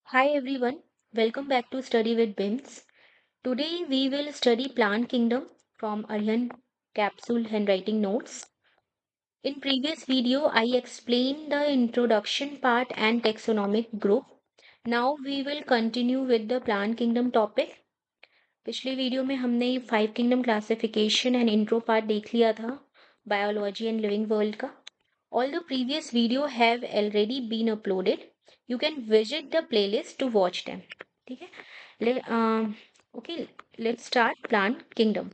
Hi everyone, welcome back to Study with BIMS. Today we will study Plant Kingdom from Aryan Capsule Handwriting Notes. In previous video I explained the introduction part and taxonomic group. Now we will continue with the Plant Kingdom topic. पिछले video में हमने 5 kingdom classification and intro part देख लिया था biology and living world का. All the previous video have already been uploaded. You can visit the playlist to watch them. ठीक है. Okay, let's start plant kingdom.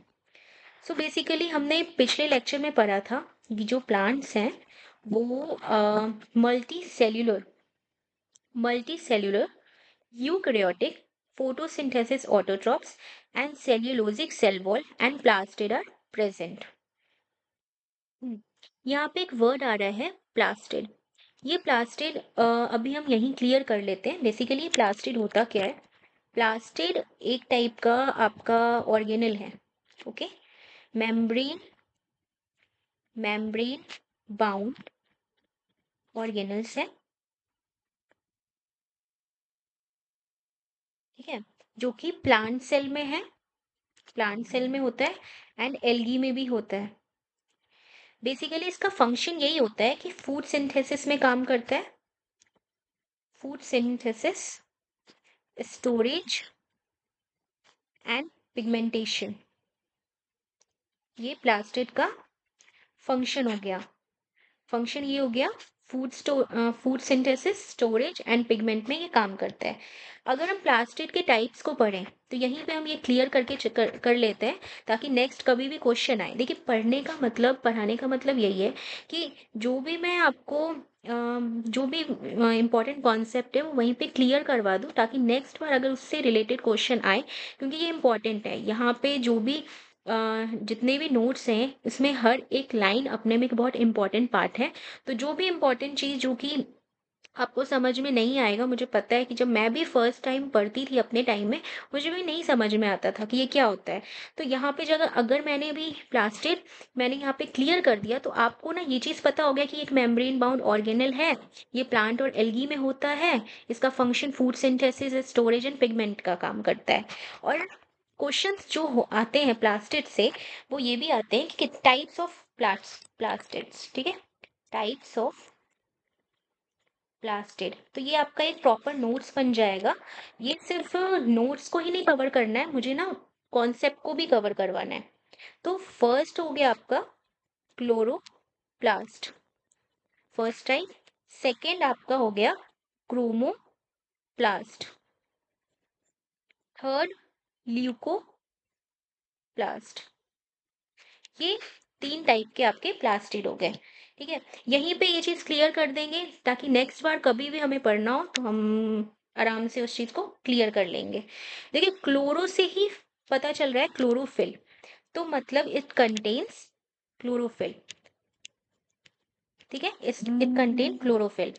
So basically हमने पिछले lecture में पढ़ा था कि जो प्लांट्स हैं वो multi cellular eukaryotic photosynthesis autotrophs and cellulosic cell wall and plastid are present. यहाँ पे एक वर्ड आ रहा है प्लास्टिड. ये प्लास्टिड अभी हम यहीं क्लियर कर लेते हैं. बेसिकली प्लास्टिड होता क्या है? प्लास्टिड एक टाइप का आपका ऑर्गेनल है. ओके, मेम्ब्रेन बाउंड ऑर्गेनल्स है. ठीक है, जो कि प्लांट सेल में है, प्लांट सेल में होता है एंड एल्गी में भी होता है. बेसिकली इसका फंक्शन यही होता है कि फूड सिंथेसिस में काम करता है. Food synthesis, storage and pigmentation, ये प्लास्टिड का फंक्शन हो गया. फंक्शन ये हो गया food synthesis, storage and pigment में ये काम करता है. अगर हम प्लास्टिड के टाइप्स को पढ़ें तो यहीं पे हम ये क्लियर करके कर लेते हैं ताकि नेक्स्ट कभी भी क्वेश्चन आए. देखिए, पढ़ाने का मतलब यही है कि जो भी मैं आपको जो भी इम्पोर्टेंट कॉन्सेप्ट है वो वहीं पे क्लियर करवा दूँ ताकि नेक्स्ट बार अगर उससे रिलेटेड क्वेश्चन आए, क्योंकि ये इम्पोर्टेंट है. यहाँ पे जो भी जितने भी नोट्स हैं इसमें हर एक लाइन अपने में एक बहुत इंपॉर्टेंट पार्ट है. तो जो भी इम्पोर्टेंट चीज़ जो कि आपको समझ में नहीं आएगा, मुझे पता है कि जब मैं भी फर्स्ट टाइम पढ़ती थी अपने टाइम में मुझे भी नहीं समझ में आता था कि ये क्या होता है. तो यहाँ पे जगह अगर मैंने भी प्लास्टिड मैंने यहाँ पे क्लियर कर दिया तो आपको ना ये चीज़ पता हो गया कि एक मेम्ब्रेन बाउंड ऑर्गेनल है, ये प्लांट और एल्गी में होता है, इसका function food synthesis, storage and pigment का काम करता है. और क्वेश्चंस जो आते हैं प्लास्टिड से वो ये भी आते हैं कि टाइप्स ऑफ प्लास्टिड्स. ठीक है, टाइप्स ऑफ प्लास्टिड. तो ये आपका एक प्रॉपर नोट्स बन जाएगा. ये सिर्फ नोट्स को ही नहीं कवर करना है, मुझे ना कॉन्सेप्ट को भी कवर करवाना है. तो फर्स्ट हो गया आपका क्लोरोप्लास्ट, फर्स्ट टाइप. सेकेंड आपका हो गया क्रोमोप्लास्ट. Third leucoplast. ये 3 टाइप के आपके प्लास्टिड हो गए. ठीक है, यहीं पे ये चीज क्लियर कर देंगे ताकि नेक्स्ट बार कभी भी हमें पढ़ना हो तो हम आराम से उस चीज को क्लियर कर लेंगे. देखिए, क्लोरो से ही पता चल रहा है क्लोरोफिल, तो मतलब इट कंटेन्स क्लोरोफिल. ठीक है, इट कंटेन क्लोरोफिल.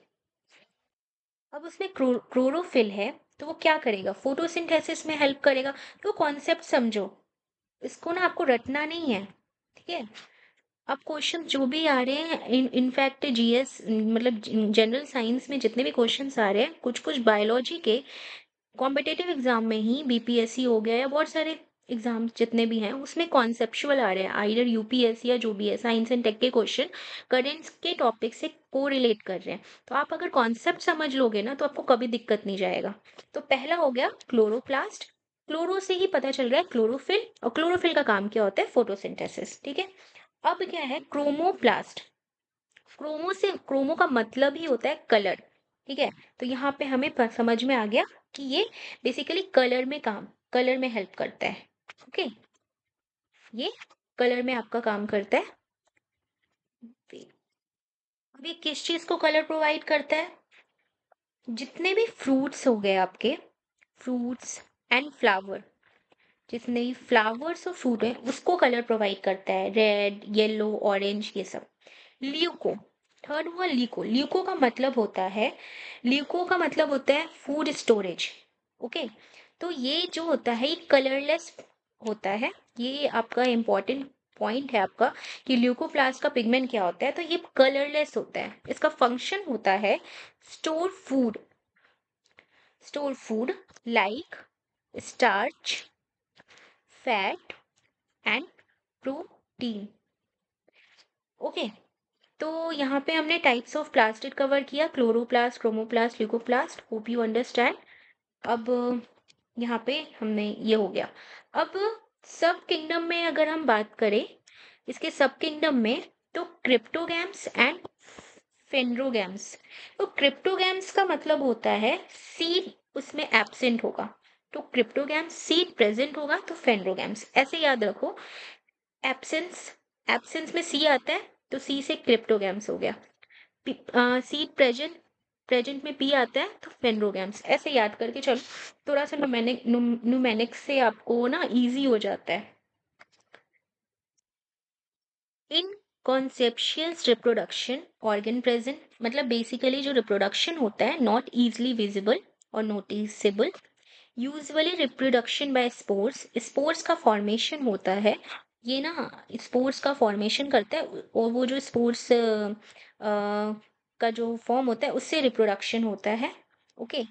अब उसमें क्लोरोफिल है तो वो क्या करेगा? फोटोसिंथेसिस में हेल्प करेगा. तो कॉन्सेप्ट समझो, इसको ना आपको रटना नहीं है. ठीक है, अब क्वेश्चन जो भी आ रहे हैं इनफैक्ट जीएस मतलब जनरल साइंस में जितने भी क्वेश्चंस आ रहे हैं, कुछ कुछ बायोलॉजी के कॉम्पिटेटिव एग्जाम में ही, बीपीएससी हो गया या बहुत सारे एग्जाम जितने भी हैं उसमें कॉन्सेप्चुअल आ रहे हैं. आइडर यूपीएससी या जो भी है, साइंस एंड टेक के क्वेश्चन करेंट के टॉपिक से को रिलेट कर रहे हैं. तो आप अगर कॉन्सेप्ट समझ लोगे ना तो आपको कभी दिक्कत नहीं जाएगा. तो पहला हो गया क्लोरोप्लास्ट. क्लोरो से ही पता चल रहा है क्लोरोफिल, और क्लोरोफिल का काम क्या होता है? फोटोसिंथेसिस. ठीक है, अब क्या है क्रोमोप्लास्ट. क्रोमो का मतलब ही होता है कलर. ठीक है, तो यहाँ पे हमें समझ में आ गया कि ये बेसिकली कलर में हेल्प करता है. ओके, ये कलर में आपका काम करता है. अब ये किस चीज को कलर प्रोवाइड करता है? जितने भी फ्रूट्स हो गए आपके, फ्रूट्स एंड फ्लावर, जितने भी फ्लावर्स और फ्रूट है उसको कलर प्रोवाइड करता है. रेड, येलो, ऑरेंज, ये सब. ल्यूको, थर्ड हुआ ल्यूको. ल्यूको का मतलब होता है फूड स्टोरेज. ओके, तो ये जो होता है ये कलरलेस होता है. ये आपका इंपॉर्टेंट पॉइंट है आपका कि ल्यूकोप्लास्ट का पिगमेंट क्या होता है. तो ये कलरलेस होता है. इसका फंक्शन होता है store food like starch, fat and protein. Okay, तो यहाँ पे हमने टाइप्स ऑफ प्लास्टिक कवर किया, chloroplast, chromoplast, leucoplast. Hope you understand. अब यहाँ पे हमने ये हो गया। अब सब किंगडम में अगर हम बात करें, इसके सब किंगडम में, तो क्रिप्टोगैम्स एंड फेंड्रोगैम्स। तो क्रिप्टोगैम्स का मतलब होता है सीड उसमें एब्सेंट होगा, तो क्रिप्टोगैम्स सीड प्रेजेंट होगा, तो फेंड्रोगैम्स। ऐसे याद रखो, एब्सेंस, एब्सेंस में सी आता है, तो सी से क्रिप्टोगैम्स हो गया। सीड प्रेजेंट, प्रेजेंट में पी आता है, तो फेंड्रोगैम्स। ऐसे याद करके चलो, थोड़ा सा न्यूमेनिक्स से आपको ना इजी हो जाता है। इन कॉन्सेप्शियस रिप्रोडक्शन ऑर्गन प्रेजेंट, मतलब बेसिकली जो रिप्रोडक्शन होता है नॉट इजली विजिबल और noticeable. Usually reproduction by spores, spores का फॉर्मेशन होता है, ये ना स्पोर्स का फॉर्मेशन करता है, और वो जो स्पोर्स का जो फॉर्म होता है उससे रिप्रोडक्शन होता है। ओके,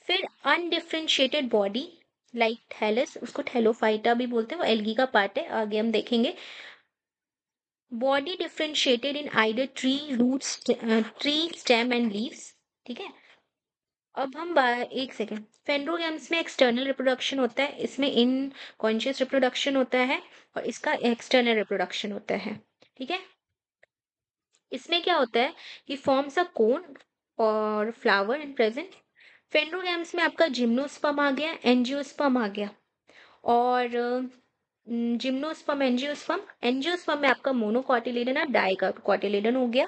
फिर अनडिफरेंशिएटेड बॉडी लाइक थैलस, उसको थैलोफाइटा भी बोलते हैं, वो एल्गी का पार्ट है, आगे हम देखेंगे। Body differentiated in either true roots, true stem and leaves. ठीक है, अब हम एक सेकेंड, फेंड्रोगैम्स में एक्सटर्नल रिप्रोडक्शन होता है, इसमें इन कॉन्शियस रिप्रोडक्शन होता है, और इसका एक्सटर्नल रिप्रोडक्शन होता है। ठीक है, इसमें क्या होता है कि फॉर्म्स अ कोन और फ्लावर इन प्रेजेंट। फेंड्रोगैम्स में आपका जिम्नोस्पर्म आ गया, एंजियोस्पर्म आ गया, और जिम्नोस्पर्म, एंजियोस्पर्म, एंजियोस्पर्म में आपका मोनोकॉटिलेडन और डाइकॉटिलेडन हो गया,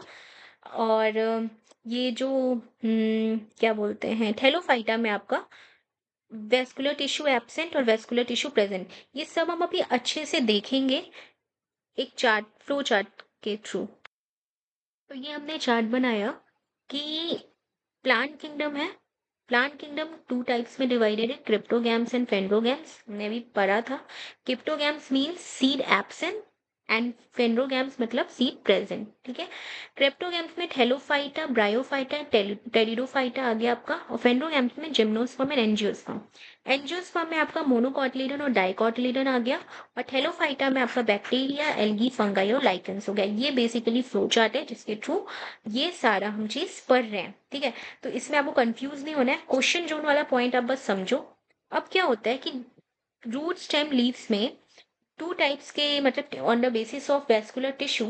और ये जो क्या बोलते हैं, थैलोफाइटा में आपका वेस्कुलर टिश्यू एब्सेंट और वेस्कुलर टिश्यू प्रेजेंट। ये सब हम अभी अच्छे से देखेंगे एक चार्ट, फ्लो चार्ट के थ्रू। तो ये हमने चार्ट बनाया कि प्लांट किंगडम है, प्लांट किंगडम टू टाइप्स में डिवाइडेड है, क्रिप्टोगैम्स एंड फेंड्रोगैम्स, हमने भी पढ़ा था। Cryptogams means seed absent and phanerogams मतलब सीड प्रेजेंट। ठीक है, क्रिप्टोगैम्स में थैलोफाइटा, ब्रायोफाइटा, टेरिडोफाइटा आ गया आपका, और फेंड्रोगैम्स में जिम्नोस्पर्म एंड एंजियोस्पर्म। एंजियोस्पर्म में आपका मोनोकॉटिलेडन और डाइकॉटिलेडन आ गया, और थैलोफाइटा में आपका बैक्टीरिया, एल्गी, फंगाई और लाइकेंस हो गया। ये बेसिकली फ्लो चार्ट है जिसके थ्रू ये सारा हम चीज पढ़ रहे हैं। ठीक है, तो इसमें आपको कंफ्यूज नहीं होना है, क्वेश्चन जोन वाला पॉइंट आप बस समझो। अब क्या होता है कि रूट स्टेम लीव्स में टू टाइप्स के, मतलब on the basis of vascular tissue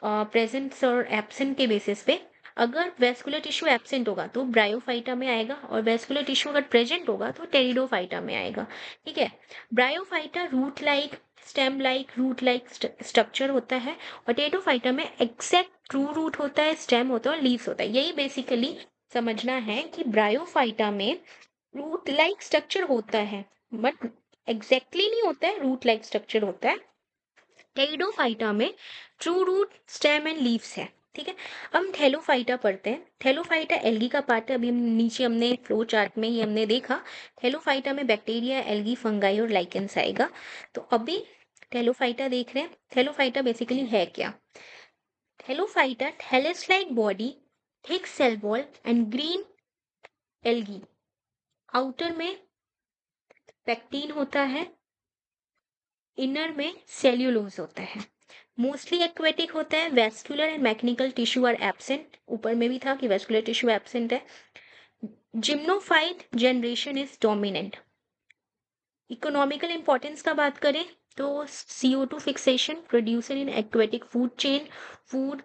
present और एब्सेंट के बेसिस पे, अगर वेस्कुलर टिश्यू एब्सेंट होगा तो ब्रायोफाइटा में आएगा, और वेस्कुलर टिश्यू अगर प्रेजेंट होगा तो टेरिडोफाइटा में आएगा। ठीक है, bryophyta root like, stem like, root like structure होता है, और टेरिडोफाइटा में एग्जैक्ट ट्रू रूट होता है, स्टेम होता है और लीव्स होता है। यही बेसिकली समझना है कि ब्रायोफाइटा में रूट लाइक स्ट्रक्चर होता है, बट एग्जैक्टली नहीं होता है, रूट लाइक स्ट्रक्चर होता है। टेरिडोफाइटा में true root, stem and leaves है। ठीक है, हम थैलोफाइटा पढ़ते हैं। थैलोफाइटा एल्गी का पार्ट है, अभी हम नीचे हमने फ्लो चार्ट में ही हमने देखा। थैलोफाइटा में बैक्टीरिया, एल्गी, फंगाई और लाइकेंस आएगा। तो अभी थैलोफाइटा देख रहे हैं। थैलोफाइटा बेसिकली है क्या? Thallophyta thallus like body, thick cell wall and green algae. Outer में पेक्टीन होता है, इनर में सेल्यूलोज होता है। मोस्टली एक्वेटिक होता है, vascular and mechanical tissue are absent. ऊपर में भी था कि वेस्कुलर टिश्यू एब्सेंट है। Gametophyte generation is dominant. Economical importance का बात करें तो CO2 fixation producer in aquatic food chain, food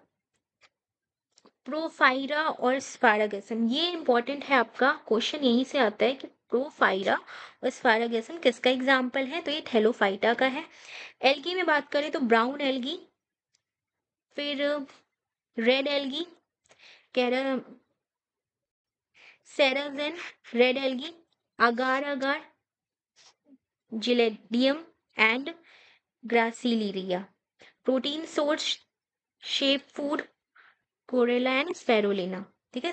porphyra और स्पारागेसम। ये इंपॉर्टेंट है, आपका क्वेश्चन यहीं से आता है कि प्रोफाइरा और स्पारागेसम किसका एग्जाम्पल है, तो ये थैलोफाइटा का है। एल्गी में बात करें तो ब्राउन एल्गी, फिर रेड एल्गी, कैरा, carrageen, red algae, agar agar, gelidium and gracilaria. Protein source शेप फूड, कोरेला एंड स्पेरुलिना। ठीक है।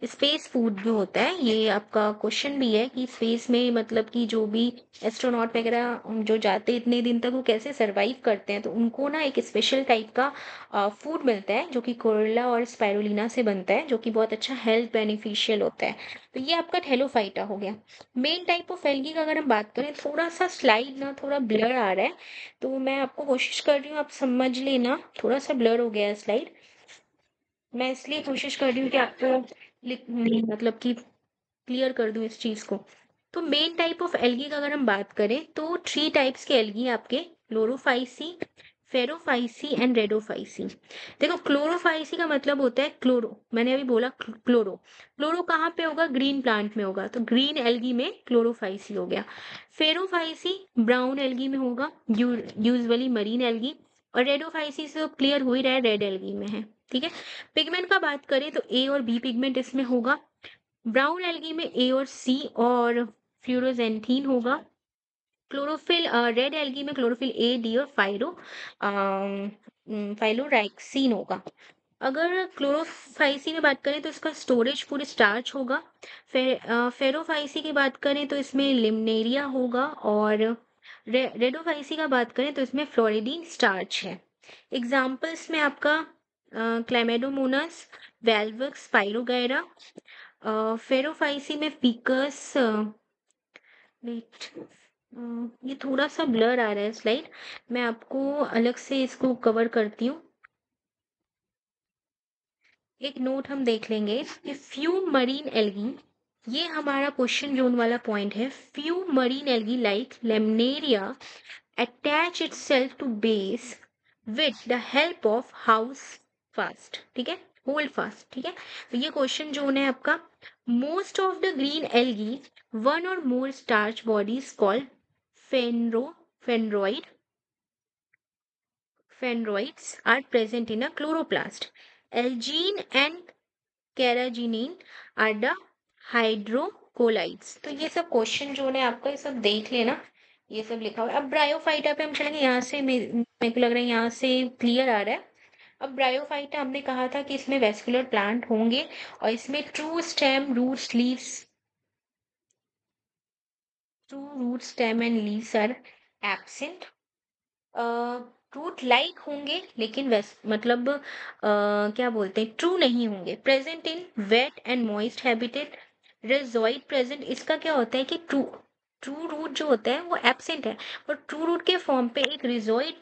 स्पेस फूड जो होता है, ये आपका क्वेश्चन भी है कि स्पेस में मतलब कि जो भी एस्ट्रोनॉट वगैरह जो जाते हैं इतने दिन तक, वो कैसे सरवाइव करते हैं, तो उनको ना एक स्पेशल टाइप का फूड मिलता है जो कि कोरला और स्पाइरुलिना से बनता है, जो कि बहुत अच्छा हेल्थ बेनिफिशियल होता है। तो ये आपका थैलोफाइटा हो गया। मेन टाइप ऑफ एल्गी का अगर हम बात करें, थोड़ा सा स्लाइड ना थोड़ा ब्लर आ रहा है, तो मैं आपको कोशिश कर रही हूँ आप समझ लेना, थोड़ा सा ब्लर हो गया है स्लाइड। मैं इसलिए कोशिश कर रही हूँ कि आपको मतलब कि क्लियर कर दूं इस चीज को। तो मेन टाइप ऑफ एल्गी का अगर हम बात करें, तो 3 टाइप्स के एल्गी आपके, क्लोरोफाइसी, फेरोफाइसी एंड रेडोफाइसी। देखो, क्लोरोफाइसी का मतलब होता है क्लोरो, मैंने अभी बोला क्लोरो। क्लोरो कहाँ पे होगा? ग्रीन प्लांट में होगा, तो ग्रीन एल्गी में क्लोरोफाइसी हो गया। फेरोफाइसी ब्राउन एल्गी में होगा, यूजुअली मरीन एल्गी। और रेडोफाइसी से तो क्लियर हो ही रहा है, रेड एल्गी में है। ठीक है। पिगमेंट का बात करें तो ए और बी पिगमेंट इसमें होगा। ब्राउन एल्गी में ए और सी और फ्लोरोजेंथीन होगा। क्लोरोफिल रेड एल्गी में क्लोरोफिल ए, डी और फाइलोराइक्सिन होगा। अगर क्लोरोफाइसी में बात करें तो इसका स्टोरेज पूरे स्टार्च होगा। फेरोफाइसी की बात करें तो इसमें लिमनेरिया होगा। और रेडोफाइसी का बात करें तो इसमें फ्लोरिडीन स्टार्च है। एग्जाम्पल्स में आपका क्लैमेडोमोनास, वेल्वक्स, पाइरोगैरा। फेरोफाइसी में फिकस, वेट, ये थोड़ा सा ब्लर आ रहा है स्लाइड, मैं आपको अलग से इसको कवर करती हूँ। एक नोट हम देख लेंगे कि फ्यू मरीन एल्गी, ये हमारा क्वेश्चन जोन वाला पॉइंट है। Few marine algae like laminaria attach itself to base with the help of holdfast. ठीक है, होल्ड फास्ट। ठीक है। तो ये क्वेश्चन जोन है आपका। Most of the green algae, one और मोर स्टार्च बॉडीज कॉल्ड फेनरो फेनरोइड phenroids are present in a chloroplast. Algene and carrageenan are the hydrocolloids। तो ये सब क्वेश्चन जो है आपका, ये सब देख लेना, ये सब लिखा हुआ है। अब ब्रायोफाइटा पे हम चलेंगे, यहाँ से मेरे को लग रहा है यहाँ से क्लियर आ रहा है। अब ब्रायोफाइटा हमने कहा था कि इसमें वेस्कुलर प्लांट होंगे और इसमें true root stem and leaves are absent. Root like होंगे लेकिन मतलब क्या बोलते हैं, ट्रू नहीं होंगे। Present in wet and moist habitat. Rhizoid present, इसका क्या होता है कि ट्रू ट्रू रूट जो होता है वो एब्सेंट है, और ट्रू रूट के फॉर्म पे एक रिजोइड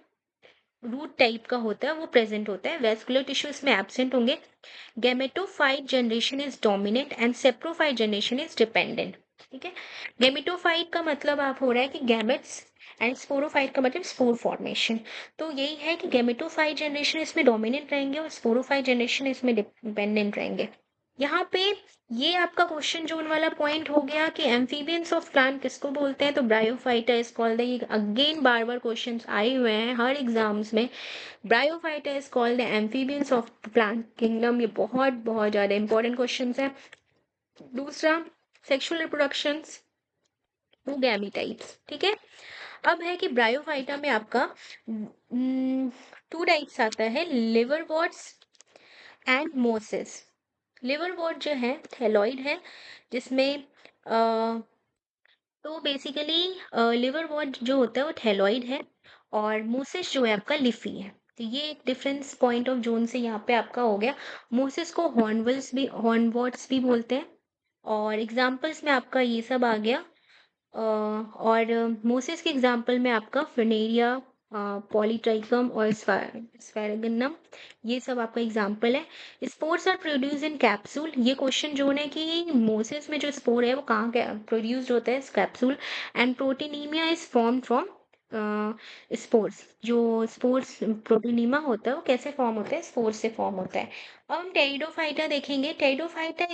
रूट टाइप का होता है वो प्रेजेंट होता है। वेस्कुलर टिश्यू इसमें एब्सेंट होंगे। Gametophyte generation is dominant and saprophyte generation is dependent. ठीक है। गैमेटोफाइट का मतलब आप हो रहा है कि गैमेट्स, एंड स्पोरोफाइट का मतलब स्पोर फॉर्मेशन। तो यही है कि गैमेटोफाइट जनरेशन इसमें डोमिनेंट रहेंगे और स्पोरोफाइट जनरेशन इसमें डिपेंडेंट रहेंगे। यहाँ पे ये आपका क्वेश्चन जोन वाला पॉइंट हो गया कि एम्फीबियंस ऑफ प्लांट किसको बोलते हैं, तो ब्रायोफाइटा इज कॉल्ड। ये अगेन बार बार क्वेश्चंस आए हुए हैं हर एग्जाम्स में। Bryophyta is called the amphibians of plant kingdom. ये बहुत बहुत ज्यादा इंपॉर्टेंट क्वेश्चन है। दूसरा, sexual reproduction two gamy types. ठीक है। अब है कि ब्रायोफाइटा में आपका 2 टाइप्स आता है, liverworts and mosses. Liverwort जो है थैलॉइड है, जिसमें तो बेसिकली लिवर वॉट जो होता है वो थैलॉइड है, और मोसिस जो है आपका लिफी है। तो ये एक डिफरेंस पॉइंट ऑफ जोन से यहाँ पे आपका हो गया। मोसिस को हॉर्नवॉट्स भी बोलते हैं। और एग्जाम्पल्स में आपका ये सब आ गया। और मोसिस के एग्जाम्पल में आपका फिनेरिया, पॉलीट्राइकम और स्फेरेगनम, ये सब आपका एग्जाम्पल है। Spores are produce in capsule. ये क्वेश्चन जो है कि मोसिस में जो स्पोर है वो कहाँ प्रोड्यूस्ड होता है, capsule. And protonema is form from spores. जो स्पोर्स प्रोटीनीमा होता है वो कैसे फॉर्म होता है, स्पोर्स से फॉर्म होता है। अब हम टेरिडोफाइटा देखेंगे। Pteridophyta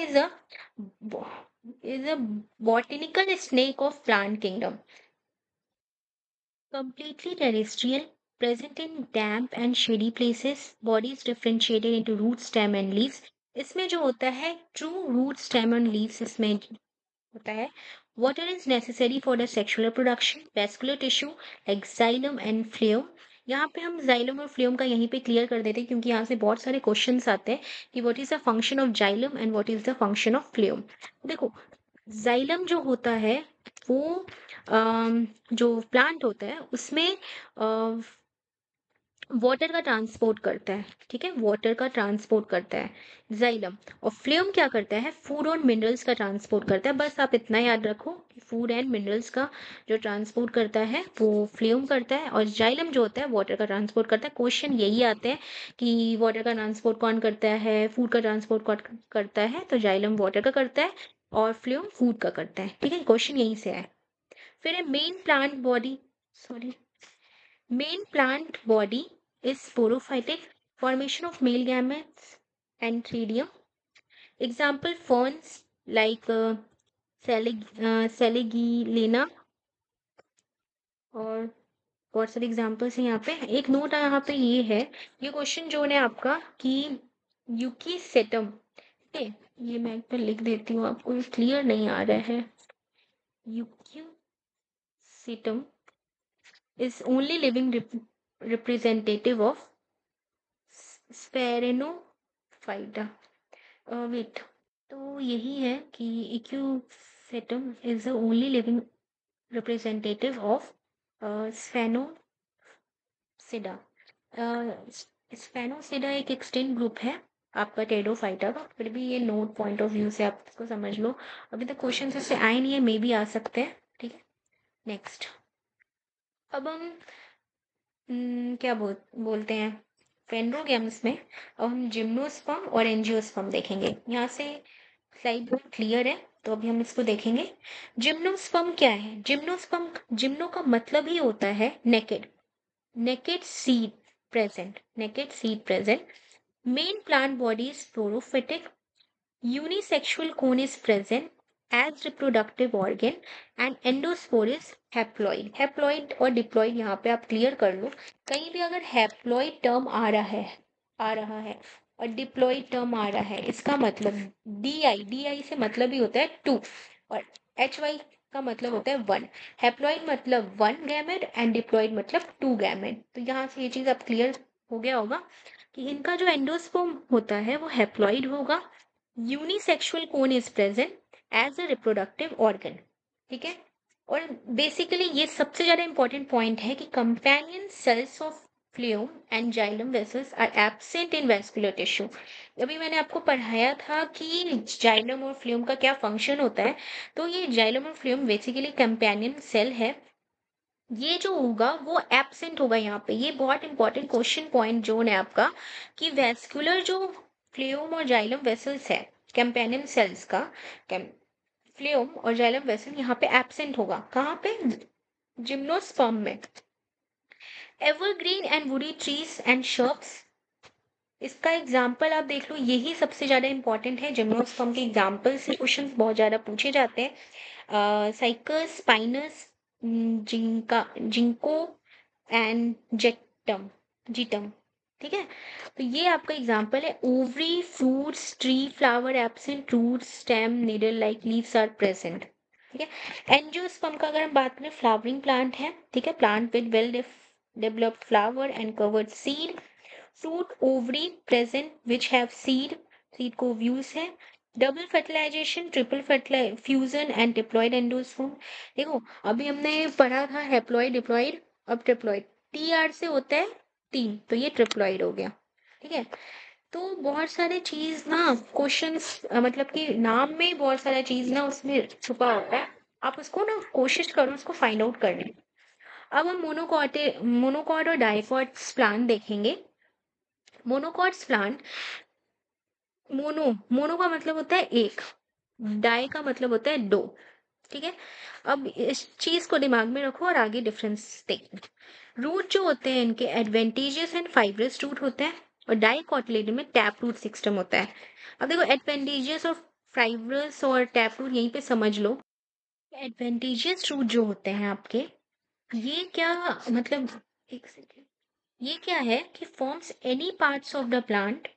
is a botanical snake of plant kingdom, completely terrestrial, present in damp and shady places, bodies differentiated into root, stem and leaves। इसमें जो होता है true root stem and leaves इसमें होता है। Water is necessary for the sexual reproduction, vascular tissue like xylem and phloem, यहाँ पे हम जाइलम और फ्लोएम का यहीं पे क्लियर कर देते हैं, क्योंकि यहाँ से बहुत सारे क्वेश्चंस आते हैं कि what is the function of xylem and what is the function of phloem. देखो, जाइलम जो होता है वो जो प्लांट होता है उसमें वाटर का ट्रांसपोर्ट करता है, ठीक है, वाटर का ट्रांसपोर्ट करता है जाइलम। और फ्लोएम क्या करता है, फूड और मिनरल्स का ट्रांसपोर्ट करता है। बस आप इतना याद रखो कि फूड एंड मिनरल्स का जो ट्रांसपोर्ट करता है वो फ्लोएम करता है, और जाइलम जो होता है वाटर का ट्रांसपोर्ट करता है। क्वेश्चन यही आते हैं कि वाटर का ट्रांसपोर्ट कौन करता है, फूड का ट्रांसपोर्ट कौन करता है, तो जाइलम वाटर का करता है और फ्लोएम फूड का करता है, ठीक है, क्वेश्चन यहीं से है। फिर है main plant body, sorry, main plant body is sporophytic, formation of male gametes and theridium. Example ferns like Saligillena, और बहुत सारे एग्जाम्पल्स हैं यहाँ पे। एक नोट यहाँ पे ये है, ये क्वेश्चन जो है आपका कि यूकी सेटम, ठीक है, ये मैं एक पे लिख देती हूँ, आपको क्लियर नहीं आ रहा है। Equisetum is only living representative of sphenophyta, wait, तो यही है कि equisetum is the only living representative of sphenopsida. Sphenopsida एक एक्सटेंट ग्रुप है आपका टेडोफाइटा का, फिर भी ये नोट पॉइंट ऑफ व्यू से आप इसको समझ लो। अभी तक क्वेश्चन इससे आए नहीं है, मे भी आ सकते हैं, ठीक है। नेक्स्ट, अब हम क्या बोलते हैं फेनरोगेम्स में, अब हम जिम्नोस्पर्म और एंजियोस्पर्म देखेंगे। यहाँ से स्लाइड बहुत क्लियर है, तो अभी हम इसको देखेंगे। जिम्नोस्पर्म क्या है, जिम्नोस्पर्म, जिम्नो का मतलब ही होता है naked, naked seed present, naked seed present. Main plant body is sporophytic, unisexual cone is present as reproductive organ and endospore is haploid। Haploid और डिप्लॉइड यहाँ पे आप क्लियर कर लो। कहीं भी अगर हैप्लॉइड टर्म आ रहा है और डिप्लॉइड टर्म आ रहा है, इसका मतलब डी आई से मतलब ही होता है टू, और HY का मतलब होता है वन। हैप्लॉइड मतलब वन गैमेट एंड डिप्लॉइड मतलब टू गैमेट। तो यहाँ से ये चीज आप क्लियर हो गया होगा कि इनका जो एंडोस्पर्म होता है वो हैप्लॉइड होगा, unisexual cone is present as a reproductive organ, ठीक है। और बेसिकली ये सबसे ज्यादा इंपॉर्टेंट पॉइंट है कि companion cells of phloem and xylem vessels are absent in vascular tissue. अभी मैंने आपको पढ़ाया था कि जाइलम और फ्लोएम का क्या फंक्शन होता है, तो ये जाइलम और फ्लोएम बेसिकली कंपेनियन सेल है, ये जो होगा वो एब्सेंट होगा यहाँ पे। ये बहुत इंपॉर्टेंट क्वेश्चन पॉइंट जोन है आपका कि वेस्कुलर जो फ्लोएम और जाइलम वेसल्स है कंपेनियन सेल्स का, फ्लोएम और जाइलम वेसल यहाँ पे एब्सेंट होगा। कहाँ पे, जिम्नोस्पर्म में। Evergreen and woody trees and shrubs, इसका एग्जाम्पल आप देख लो, यही सबसे ज्यादा इंपॉर्टेंट है। जिम्नोस्पर्म के एग्जाम्पल से क्वेश्चन बहुत ज्यादा पूछे जाते हैं। Cycas, Pinus, Ginkgo and Gnetum, Gnetum, ठीक है। तो ये आपका एग्जाम्पल है। Ovary, fruits, tree, flower absent, root, stem, needle like leaves are present, ठीक है। एंजियोस्पर्म का अगर हम बात करें, फ्लावरिंग प्लांट है, ठीक है, plant with well developed flower and covered seed. Fruit, ovary present which have seed, seed को ओव्यूल्स है। Double fertilization, triple fertilize fusion and diploid endosperm. देखो, अभी हमने पढ़ा था हैप्लॉइड, डिप्लॉयड, अब ट्रिप्लॉइड। TR से होता है तीन, तो ये ट्रिप्लॉइड हो गया, ठीक है। तो बहुत सारे चीज ना क्वेश्चंस, मतलब कि नाम में बहुत सारा चीज ना उसमें छुपा होता है, आप उसको ना कोशिश करो उसको फाइंड आउट करने की। अब हम मोनोकॉट और डाइकॉट्स प्लांट देखेंगे। मोनोकॉट्स प्लांट, मोनो का मतलब होता है एक, डाई का मतलब होता है दो, ठीक है। अब इस चीज को दिमाग में रखो और आगे डिफरेंस देखो। रूट जो होते हैं इनके एडवेंटेजियस एंड फाइब्रस रूट होते हैं, और डाइकोटिलेडन में टैप रूट सिस्टम होता है। अब देखो, एडवेंटेजियस और फाइब्रस और टैप रूट यहीं पे समझ लो। एडवेंटेजियस रूट जो होते हैं आपके, ये क्या मतलब, एक सेकेंड, ये क्या है कि forms any parts of the plant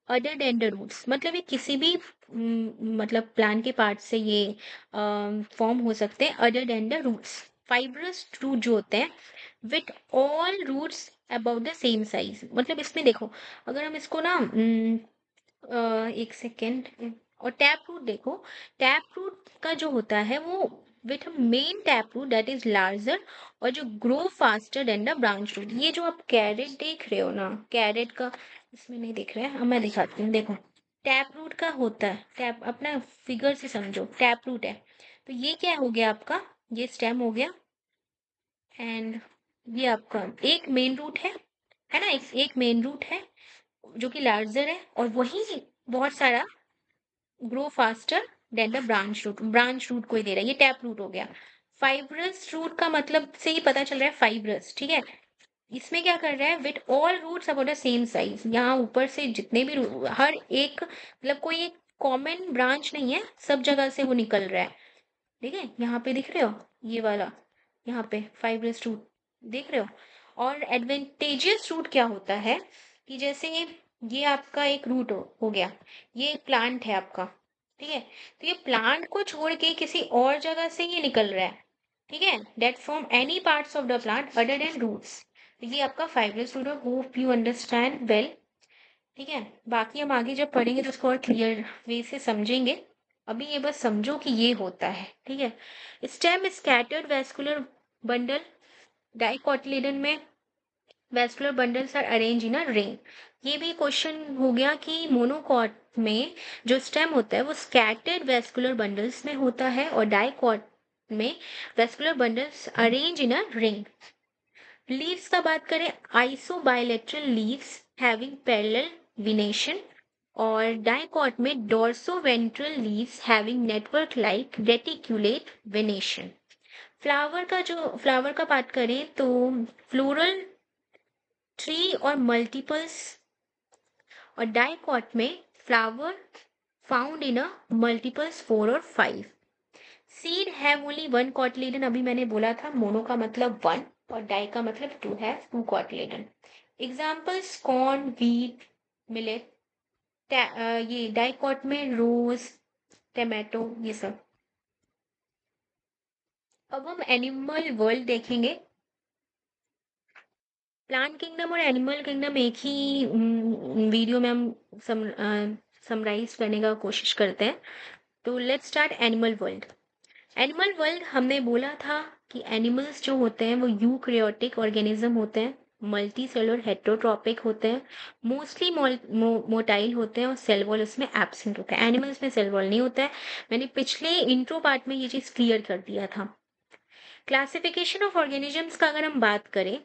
other than the roots, मतलब ये किसी भी मतलब प्लांट के पार्ट से ये फॉर्म हो सकते हैं other than the roots. Fibrous root जो होते हैं with all roots about the same size. मतलब इसमें देखो, अगर हम इसको ना एक सेकेंड, और टैप रूट देखो, टैप रूट का जो होता है वो with main tap root that is larger, और जो grow faster than the branch root. ये जो आप कैरेट देख रहे हो ना, कैरेट का इसमें नहीं दिख रहा है, अब मैं दिखाती हूँ, देखो टैप रूट का होता है, टैप अपना फिगर से समझो, टैप रूट है, तो ये क्या हो गया आपका, ये स्टेम हो गया, एंड ये आपका एक मेन रूट है ना, एक मेन रूट है जो कि लार्जर है, और वही बहुत सारा grow faster than the branch root कोई दे रहा है, ये टैप रूट हो गया। फाइब्रस रूट का मतलब से ही पता चल रहा है फाइब्रस, ठीक है। इसमें क्या कर रहा है, with all roots about the same size, यहाँ ऊपर से जितने भी हर एक मतलब कोई एक कॉमन ब्रांच नहीं है, सब जगह से वो निकल रहा है, ठीक है। यहाँ पे दिख रहे हो ये वाला, यहाँ पे फाइब्रस रूट देख रहे हो। और एडवेंटेजियस रूट क्या होता है कि जैसे ये आपका एक रूट हो गया, ये एक प्लांट है आपका, ठीक है, तो ये प्लांट को छोड़ के किसी और जगह से ये निकल रहा है, ठीक है, that from any parts of the plant other than roots. ये आपका फाइब्रस रूट है, होप यू अंडरस्टैंड वेल, ठीक है। बाकी हम आगे जब पढ़ेंगे तो उसको और क्लियर वे से समझेंगे, अभी ये बस समझो कि ये होता है, ठीक है। Stem scattered vascular bundle, dicotyledon में vascular bundles are arranged in a ring. ये भी क्वेश्चन हो गया कि मोनोकॉट में जो स्टेम होता है वो स्कैटर्ड वेस्कुलर बंडल्स में होता है, और डाइकॉट में vascular bundles arranged in a ring. Leaves का बात करें, isobilateral leaves having parallel venation, और डाइकॉट में dorsoventral leaves having network like reticulate venation. Flower का बात करें तो फ्लोरल थ्री और मल्टीपल्स, और डाइकॉट में flower found in a multiples 4 और 5। Seed have only one cotyledon, अभी मैंने बोला था मोनो का मतलब वन और डाई का मतलब टू है, two cotyledon. Examples corn, wheat, millet, ये डाइकॉट में रोज, टमाटो, ये सब। अब हम एनिमल वर्ल्ड देखेंगे। प्लांट किंगडम और एनिमल किंगडम एक ही वीडियो में हम समराइज करने का कोशिश करते हैं। तो let's start animal world. Animal world हमने बोला था कि एनिमल्स जो होते हैं वो यूकैरियोटिक ऑर्गेनिज्म होते हैं, मल्टी सेलुलर हेटेरोट्रॉपिक होते हैं, मोस्टली मोटाइल होते हैं, और सेल वॉल उसमें एब्सेंट होता है। एनिमल्स में सेल वॉल नहीं होता है, मैंने पिछले इंट्रो पार्ट में ये चीज़ क्लियर कर दिया था। क्लासिफिकेशन ऑफ ऑर्गेनिजम्स का अगर हम बात करें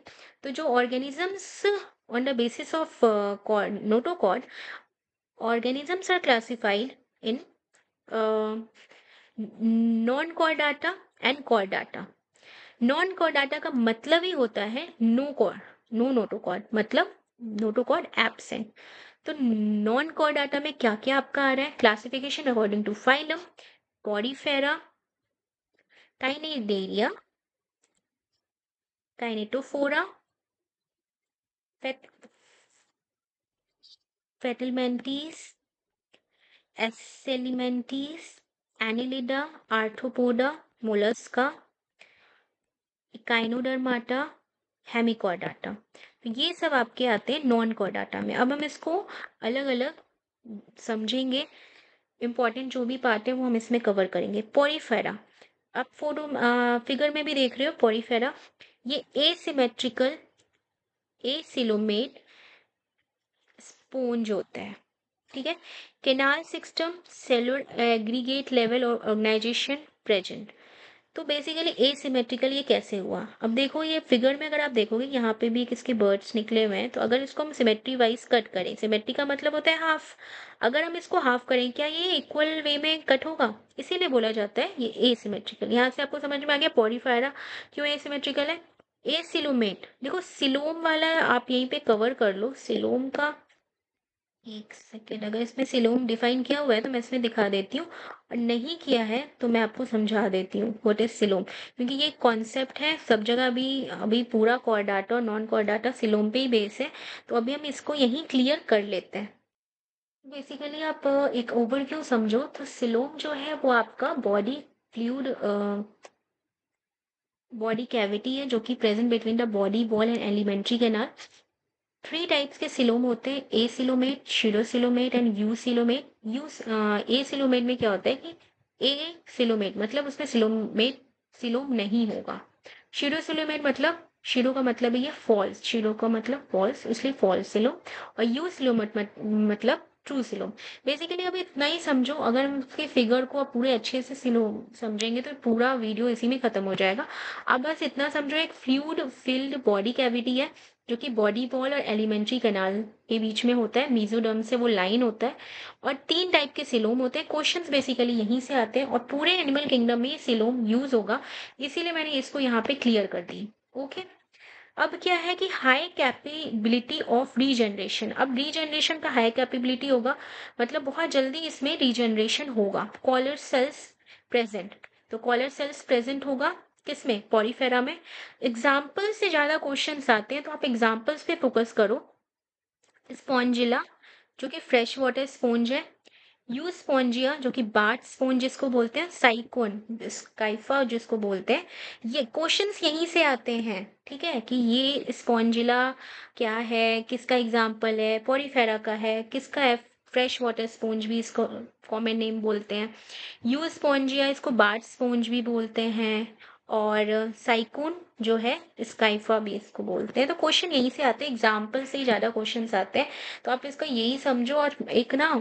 तो जो organisms on the basis of notochord, organisms are classified in non chordata and chordata. Non chordata का मतलब ही होता है नो कॉर्ड, नो नोटोकॉर्ड, मतलब नोटोकॉर्ड एब्सेंट। तो नॉन कॉर्डाटा में क्या क्या आपका आ रहा है classification according to phylum, porifera, cnidaria, ctenophora, platyhelminthes, aschelminthes, annelida, arthropoda, mollusca, echinodermata, hemichordata. तो ये सब आपके आते हैं नॉन कॉर्डाटा में। अब हम इसको अलग अलग समझेंगे, इंपॉर्टेंट जो भी पार्ट है वो हम इसमें कवर करेंगे। पोरीफेरा, आप फोटो फिगर में भी देख रहे हो पोरीफेरा, ये एसिमेट्रिकल एसिलोमेट स्पोंज होता है, ठीक है। Canal system, cellular aggregate level और ऑर्गेनाइजेशन प्रेजेंट। तो बेसिकली एसिमेट्रिकल ये कैसे हुआ, अब देखो ये फिगर में अगर आप देखोगे यहाँ पे भी किसके बर्ड्स निकले हुए हैं, तो अगर इसको हम सिमेट्री वाइज कट करें, सिमेट्री का मतलब होता है हाफ, अगर हम इसको हाफ करें क्या ये इक्वल वे में कट होगा, इसीलिए बोला जाता है ये एसिमेट्रिकल। यहाँ से आपको समझ में आ गया पॉरीफेरा क्यों एसिमेट्रिकल है। एसिलोमेट, देखो सिलोम वाला आप यहीं पे कवर कर लो, सिलोम का एक सेकेंड, अगर इसमें सिलोम डिफाइन किया हुआ है तो मैं इसमें दिखा देती हूँ, और नहीं किया है तो मैं आपको समझा देती हूँ व्हाट इज सिलोम, क्योंकि ये कॉन्सेप्ट है सब जगह। अभी पूरा कॉर्डाटा और नॉन कॉर्डाटा सिलोम पे ही बेस है, तो अभी हम इसको यहीं क्लियर कर लेते हैं। बेसिकली आप एक ओवरव्यू समझो तो सिलोम जो है वो आपका बॉडी फ्लूइड बॉडी कैविटी है जो कि present between the body wall and alimentary canal. Three types के सिलोम होते हैं, acoelomate, pseudocoelomate and eucoelomate. You acoelomate में क्या होता है कि ए सिलोमेट मतलब उसमें सिलोम नहीं होगा। शिरोसिलोमेट मतलब शिरो का मतलब है ये फॉल्स, शिरो का मतलब फॉल्स, इसलिए फॉल्स सिलोम। और यू सिलोमेट मतलब ट्रू सिलोम। बेसिकली अब इतना ही समझो, अगर हम उसके फिगर को आप पूरे अच्छे से सिलोम समझेंगे तो पूरा वीडियो इसी में खत्म हो जाएगा। अब बस इतना समझो, एक फ्लूइड फिल्ड बॉडी कैविटी है जो कि बॉडी वॉल और एलिमेंट्री कैनाल के बीच में होता है, मेसोडर्म से वो लाइन होता है। और तीन टाइप के सिलोम होते हैं। क्वेश्चंस बेसिकली यहीं से आते हैं और पूरे एनिमल किंगडम में ये सिलोम यूज होगा, इसीलिए मैंने इसको यहाँ पे क्लियर कर दी। ओके। अब क्या है कि हाई कैपेबिलिटी ऑफ रीजनरेशन। अब रीजनरेशन का हाई कैपेबिलिटी होगा मतलब बहुत जल्दी इसमें रीजनरेशन होगा। कॉलर सेल्स प्रेजेंट, तो कॉलर सेल्स प्रेजेंट होगा किसमें, पॉरीफेरा में। एग्जाम्पल से ज्यादा क्वेश्चंस आते हैं तो आप एग्जाम्पल्स पे फोकस करो। स्पॉन्जिला जो कि फ्रेश वाटर स्पॉन्ज है, यू स्पॉन्जिया जो कि बार्ट स्पॉन्ज जिसको बोलते हैं, साइकोन स्काइफा जिसको बोलते हैं। ये क्वेश्चंस यहीं से आते हैं, ठीक है, कि ये स्पॉन्जिला क्या है, किसका एग्जाम्पल है, पोरीफेरा का है, किसका है, फ्रेश वाटर स्पॉन्ज भी इसको कॉमन नेम बोलते हैं। यू स्पॉन्जिया इसको बार्ट स्पॉन्ज भी बोलते हैं, और साइकोन जो है स्काइफा भी इसको बोलते हैं। तो क्वेश्चन यहीं से आते हैं, एग्जाम्पल से ही ज्यादा क्वेश्चंस आते हैं। तो आप इसका यही समझो, और एक ना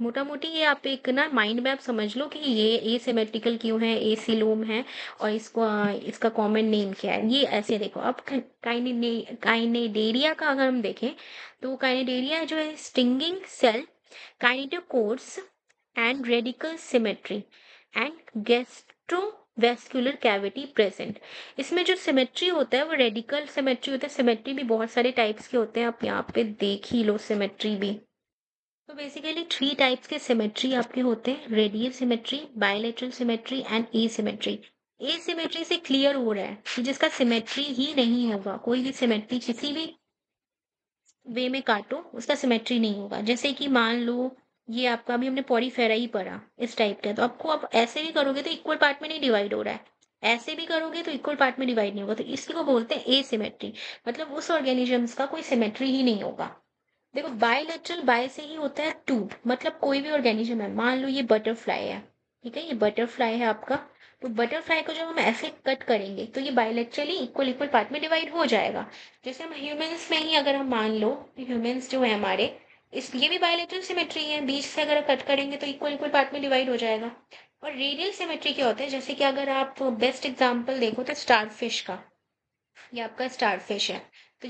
मोटा मोटी ये आप एक ना माइंड मैप समझ लो कि ये एसिमेट्रिकल क्यों है, एसिलोम है, और इसको इसका कॉमन नेम क्या है। ये ऐसे देखो, अब काइनेडेरिया का अगर हम देखें तो काइनेडेरिया जो है stinging cell, kinetochores and radical symmetry and gastrovascular cavity present. इसमें जो सिमेट्री होता है वो रेडिकल सिमेट्री होता है। सिमेट्री भी बहुत सारे टाइप्स के होते हैं, आप यहाँ पे देख ही लो सिमेट्री भी। तो बेसिकली थ्री टाइप्स के सिमेट्री आपके होते हैं, radial symmetry, bilateral symmetry and asymmetry. Asymmetry से क्लियर हो रहा है कि जिसका सिमेट्री ही नहीं होगा, कोई भी सिमेट्री किसी भी वे में काटो उसका सिमेट्री नहीं होगा। जैसे कि मान लो ये आपका, अभी हमने पॉलीफेरा ही पढ़ा इस टाइप का, तो आपको आप ऐसे भी करोगे तो इक्वल पार्ट में नहीं डिवाइड हो रहा है, ऐसे भी करोगे तो इक्वल पार्ट में डिवाइड नहीं होगा, तो इसी को बोलते हैं एसिमेट्री। मतलब उस ऑर्गेनिजम्स का कोई सिमेट्री ही नहीं होगा। देखो बायलैटरल, बाय से ही होता है टू, मतलब कोई भी ऑर्गेनिज्म है, मान लो ये बटरफ्लाई है, ठीक है, ये बटरफ्लाई है आपका, तो बटरफ्लाई को जब हम ऐसे कट करेंगे तो ये बायलैटरली इक्वल इक्वल पार्ट में डिवाइड हो जाएगा। जैसे हम ह्यूमंस में ही अगर हम मान लो, ह्यूमंस जो है हमारे, इस ये भी बायलैटरल सिमेट्री है, बीच से अगर कट करेंगे तो इक्वल इक्वल पार्ट में डिवाइड हो जाएगा। और रेडियल सिमेट्री क्या होता है, जैसे कि अगर आप बेस्ट एग्जाम्पल देखो तो स्टारफिश का, ये आपका स्टारफिश है, तो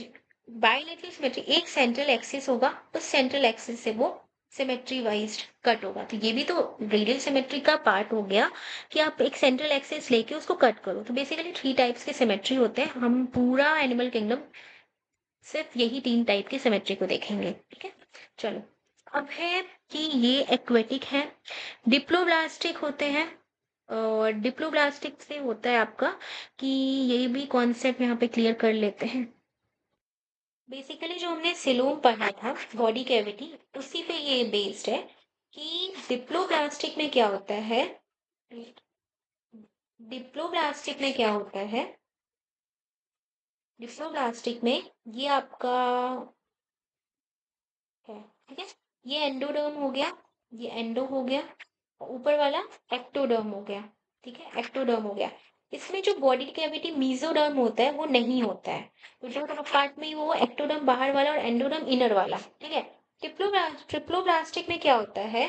बायलेटरल सिमेट्री, एक सेंट्रल एक्सिस होगा, उस सेंट्रल एक्सिस से वो सिमेट्री वाइज कट होगा। तो ये भी तो रेडियल सिमेट्री का पार्ट हो गया कि आप एक सेंट्रल एक्सिस लेके उसको कट करो। तो बेसिकली थ्री टाइप्स के सिमेट्री होते हैं। हम पूरा एनिमल किंगडम सिर्फ यही तीन टाइप की सिमेट्री को देखेंगे, ठीक है। चलो, अब है कि ये एक्वेटिक है, डिप्लोब्लास्टिक होते हैं। और डिप्लोब्लास्टिक से होता है आपका कि ये भी कॉन्सेप्ट यहाँ पे क्लियर कर लेते हैं। बेसिकली जो हमने सिलोम पढ़ा था बॉडी कैविटी, उसी पे ये बेस्ड है कि डिप्लोब्लास्टिक में क्या होता है। डिप्लोब्लास्टिक में क्या होता है, डिप्लोब्लास्टिक में ये आपका है, ठीक है, ये एंडोडर्म हो गया, ये एंडो हो गया, और ऊपर वाला एक्टोडर्म हो गया, ठीक है, एक्टोडर्म हो गया। इसमें जो बॉडी कैविटी मीजोडर्म होता है वो नहीं होता है, तो जो पार्ट में वो एक्टोडर्म बाहर वाला और एंडोडर्म इनर वाला, ठीक है। ट्रिप्लोब्लास्टिक में क्या होता है,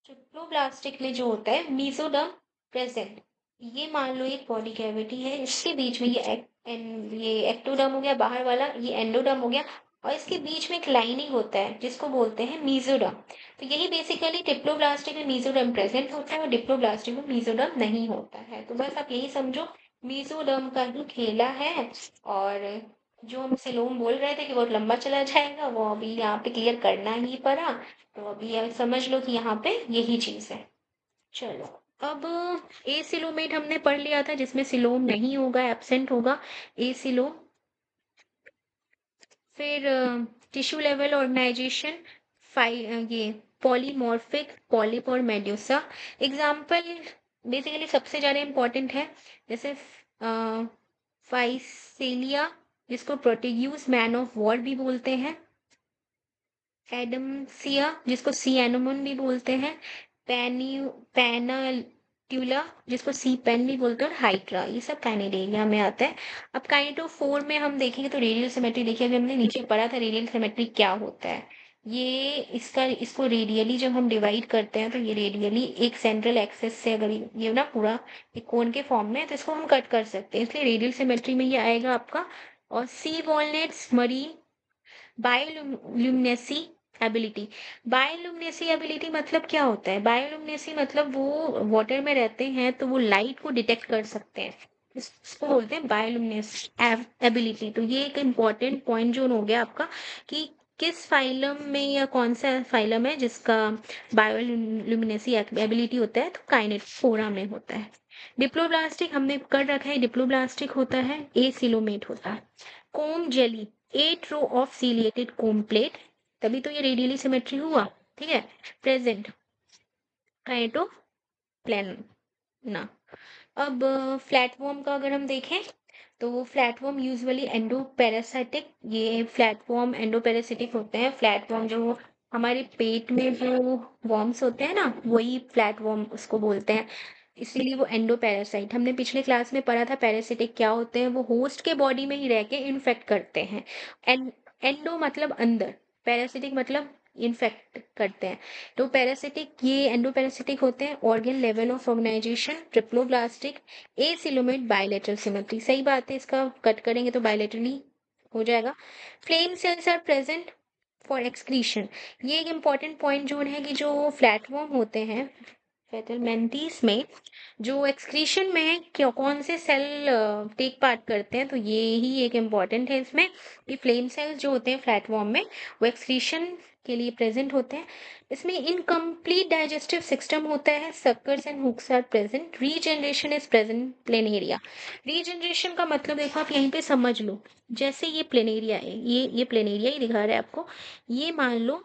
ट्रिप्लोब्लास्टिक में जो होता है मीजोडर्म प्रेजेंट। ये मान लो एक बॉडी कैविटी है, इसके बीच में ये एक्टोडर्म हो गया बाहर वाला, ये एंडोडर्म हो गया, और इसके बीच में एक लाइनिंग होता है जिसको बोलते हैं मीजोडर्म। तो यही बेसिकली डिप्लोब्लास्टिक में मीजोडर्म प्रेजेंट होता है और डिप्लोब्लास्टिक में मीजोडर्म नहीं होता है। तो बस आप यही समझो, मीजोडर्म का ही खेला है। और जो हम सिलोम बोल रहे थे कि बहुत लंबा चला जाएगा, वो अभी यहाँ पे क्लियर करना ही पड़ा। तो अभी आप समझ लो कि यहाँ पे यही चीज है। चलो, अब ए सिलोमेट हमने पढ़ लिया था जिसमें सिलोम नहीं होगा, एब्सेंट होगा ए सिलोम। फिर टिश्यू लेवल ऑर्गेनाइजेशन, ये पॉलीमॉर्फिक पॉलिप और मेड्यूसा। एग्जाम्पल बेसिकली सबसे ज्यादा इंपॉर्टेंट है, जैसे फाइसेलिया जिसको प्रोटेग्यूस मैन ऑफ वॉर भी बोलते हैं, एडमसिया जिसको सी एनोमन भी बोलते हैं, पेनी पेनाट्यूला जिसको सी पेन भी बोलते हैं, और हाइड्रा, ये सब काइनेडेरिया में आता है। अब काइनेटोफोर में हम देखेंगे तो रेडियल सिमेट्री, देखिए अभी हमने नीचे पढ़ा था रेडियल सिमेट्री क्या होता है। ये इसको रेडियली जब हम डिवाइड करते हैं तो ये रेडियली एक सेंट्रल एक्सेस से, अगर ये ना पूरा एक कोन के फॉर्म में है तो इसको हम कट कर सकते हैं, इसलिए रेडियल सिमेट्री में ये आएगा आपका। और सी वॉलनेट्स मरीन बायोल्यूमिनेसी एबिलिटी। बायोल्यूमिनेसी एबिलिटी मतलब क्या होता है? बायोल्यूमिनेसी मतलब वो वाटर में रहते हैं तो वो लाइट को डिटेक्ट कर सकते हैं, इसको बोलते हैं बायोल्यूमिनेसी एबिलिटी। तो ये एक इम्पॉर्टेंट पॉइंट जो हो गया आपका कि किस फाइलम में या कौन सा फाइलम है जिसका बायोल्यूमिनेसी एबिलिटी होता है, तो काइनेटोफोरा में होता है। डिप्लोब्लास्टिक हमने कर रखा है, डिप्लोब्लास्टिक होता है एसिलोमेट होता है। Comb jelly 8 row of ciliated comb plate, तभी तो ये रेडियली सिमेट्री हुआ, ठीक है। प्रेजेंट काइटो प्लान ना। अब फ्लैटवॉर्म का अगर हम देखें तो फ्लैटवॉर्म यूजुअली एंडोपैरासिटिक, ये फ्लैटवॉर्म एंडोपैरासिटिक होते हैं। फ्लैटवॉर्म जो हमारे पेट में जो वॉर्म्स होते हैं ना, वही फ्लैटवॉर्म उसको बोलते हैं, इसीलिए वो एंडोपैरासाइट। हमने पिछले क्लास में पढ़ा था पैरासिटिक क्या होते हैं, वो होस्ट के बॉडी में ही रह के इन्फेक्ट करते हैं। एंडो मतलब अंदर, पैरासिटिक मतलब इन्फेक्ट करते हैं। तो पैरासिटिक ये एंडोपैरासिटिक होते हैं। Organ level of organization triploblastic acoelomate bilateral symmetry, सही बात है, इसका कट करेंगे तो बायलेटरली हो जाएगा। Flame cells are present for excretion, ये एक इंपॉर्टेंट पॉइंट जो है कि जो फ्लैटवॉर्म होते हैं फेटलमेंटीज में, जो एक्सक्रीशन में क्यों कौन से सेल टेक पार्ट करते हैं, तो ये ही एक इम्पॉर्टेंट है इसमें कि फ्लेम सेल्स जो होते हैं फ्लैटवॉर्म में वो एक्सक्रीशन के लिए प्रेजेंट होते हैं। इसमें इनकम्प्लीट डाइजेस्टिव सिस्टम होता है, suckers and hooks are present, regeneration is present planaria. Regeneration का मतलब देखो आप यहीं पे समझ लो, जैसे ये प्लेनेरिया है, ये प्लेनेरिया ही दिखा रहा है आपको, ये मान लो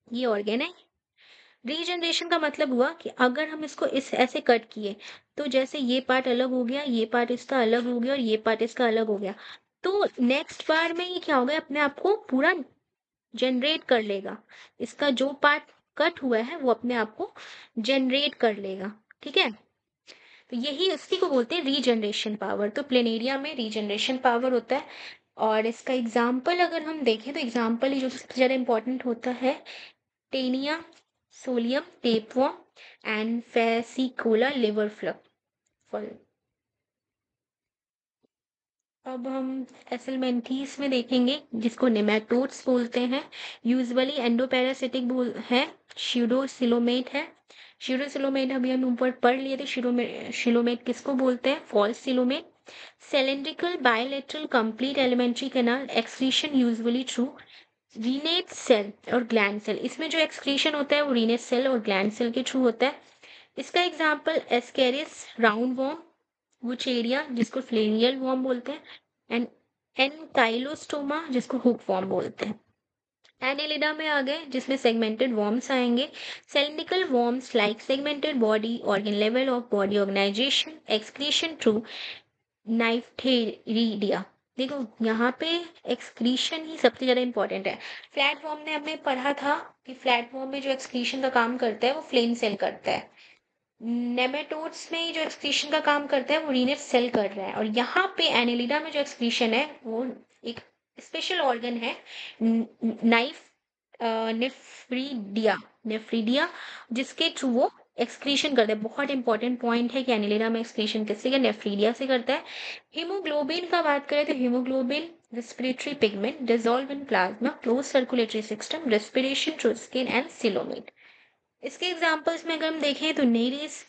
ये ऑर्गेन है। रीजनरेशन का मतलब हुआ कि अगर हम इसको इस ऐसे कट किए तो जैसे ये पार्ट अलग हो गया, ये पार्ट इसका अलग हो गया और ये पार्ट इसका अलग हो गया, तो नेक्स्ट बार में ये क्या होगा, अपने आप को पूरा जनरेट कर लेगा। इसका जो पार्ट कट हुआ है वो अपने आप को जनरेट कर लेगा, ठीक है। तो यही उसी को बोलते हैं रीजनरेशन पावर। तो प्लेनेरिया में रीजनरेशन पावर होता है। और इसका एग्जाम्पल अगर हम देखें तो एग्जाम्पल जो सबसे ज्यादा इंपॉर्टेंट होता है taenia solium tapeworm and fasciola liver fluke. अब हम एसेलमेंथीस में देखेंगे जिसको नेमेटोड्स बोलते हैं, यूजुअली एंडोपैरासिटिक बोल है, शिडोसिलोमेट है। शिडोसिलोमेट अभी हम ऊपर पढ़ लिए थे, शिलोमेट किसको बोलते हैं, false coelomate. Cylindrical bilateral complete alimentary canal, excretion usually through renette cell और ग्लैंड सेल। इसमें जो एक्सक्रीशन होता है वो रीनेट सेल और ग्लैंड सेल के थ्रू होता है। इसका example ascaris round worm, wuchereria जिसको फ्लेनियल वॉर्म बोलते हैं, एंड एनकाइलोस्टोमा जिसको हुक वॉर्म बोलते हैं। एनेलिडा में आ गए जिसमें सेगमेंटेड वॉर्म्स आएंगे। Cylindrical worms like segmented body, organ level of body organisation, excretion through nephridia. देखो यहाँ पे एक्सक्रीशन ही सबसे ज्यादा इंपॉर्टेंट है। फ्लैट वॉर्म ने हमने पढ़ा था कि फ्लैट वॉर्म में जो एक्सक्रीशन का काम करता है वो फ्लेम सेल करता है। नेमेटोड्स में जो एक्सक्रीशन का काम करता है वो रीनेट सेल कर रहा है। और यहाँ पे एनेलिडा में जो एक्सक्रीशन है वो एक स्पेशल ऑर्गन है, नाइफ नेफ्रीडिया, नेफ्रीडिया, जिसके थ्रू वो एक्सक्रीशन करता है। बहुत इंपॉर्टेंट पॉइंट है कि एनेलिडा में एक्सक्रीशन किससे, नेफ्रीडिया से करता है। हीमोग्लोबिन का बात करें तो haemoglobin respiratory pigment dissolve in plasma, close circulatory system, respiration through skin and coelomate. इसके एग्जांपल्स में अगर हम देखें तो नेरिस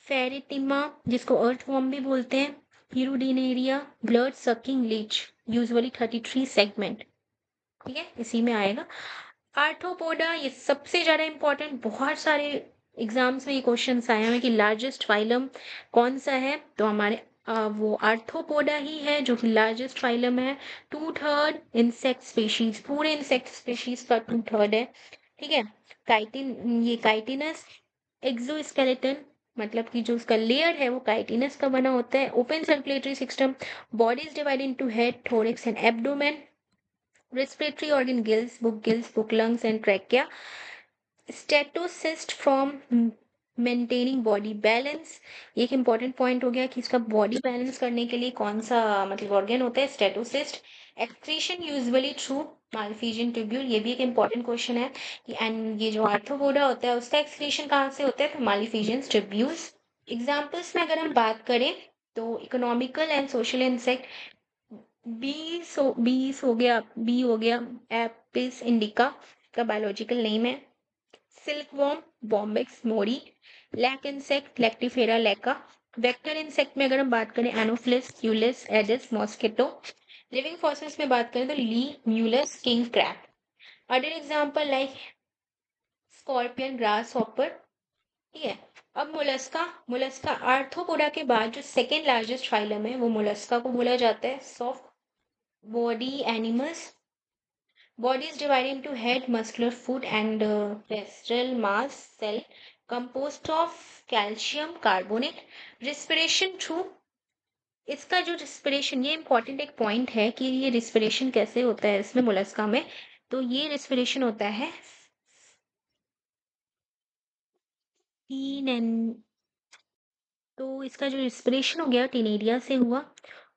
फेरिटिमा जिसको अर्थवॉर्म भी बोलते हैं, Hirudinaria blood sucking Leach, usually 33 segment, ठीक है, इसी में आएगा। आर्थ्रोपोडा, ये सबसे ज्यादा इंपॉर्टेंट, बहुत सारे एग्जाम्स में ये क्वेश्चन आए हैं कि लार्जेस्ट फाइलम कौन सा है, तो हमारे वो आर्थ्रोपोडा ही है जो कि लार्जेस्ट फाइलम है। 2/3 इंसेक्ट स्पीशीज, पूरे इंसेक्ट स्पीशीज का 2/3 है। ठीक है। ये काइटिनस एक्सोस्केलेटन, मतलब कि जो उसका लेयर है वो काइटिनस का बना होता है। Open circulatory system, body is divided into head, thorax and abdomen. Respiratory organ, gills, book, lungs, and trachea. Statocyst from maintaining body balance. एक इंपॉर्टेंट पॉइंट हो गया कि इसका बॉडी बैलेंस करने के लिए कौन सा मतलब ऑर्गन होता है, statocyst. Excretion usually through malpighian tubule, ये भी एक इंपॉर्टेंट क्वेश्चन है कि एंड ये जो आर्थ्रोपोडा होता है उसका एक्सक्रीशन कहाँ से होता है, तो मालफिजियन ट्यूब्यूल्स। एग्जाम्पल्स में अगर हम बात करें तो economical and social insect, bee हो गया एपिस इंडिका का बायोलॉजिकल नेम है। Silk worm, bombyx mori. Lac insect, laccifera lacca. Vector insect में अगर हम बात करें anopheles, culex, aedes, mosquito. Living fossils में बात करें तो limulus, king crab. Other example like scorpion, grass hopper. ठीक है। अब मोलस्का, मोलस्का आर्थ्रोपोडा के बाद जो सेकेंड लार्जेस्ट फाइलम है वो मोलस्का को बोला जाता है। Soft body animals, body is divided into head, muscular foot, and vessel mass cell composed of calcium carbonate. Respiration through, इसका जो रिस्पिरेशन, ये इंपॉर्टेंट एक पॉइंट है कि ये रिस्पिरेशन कैसे होता है इसमें मोलस्का में। तो ये रिस्पिरेशन होता है तो इसका जो रिस्पिरेशन हो गया टीनेरिया से हुआ।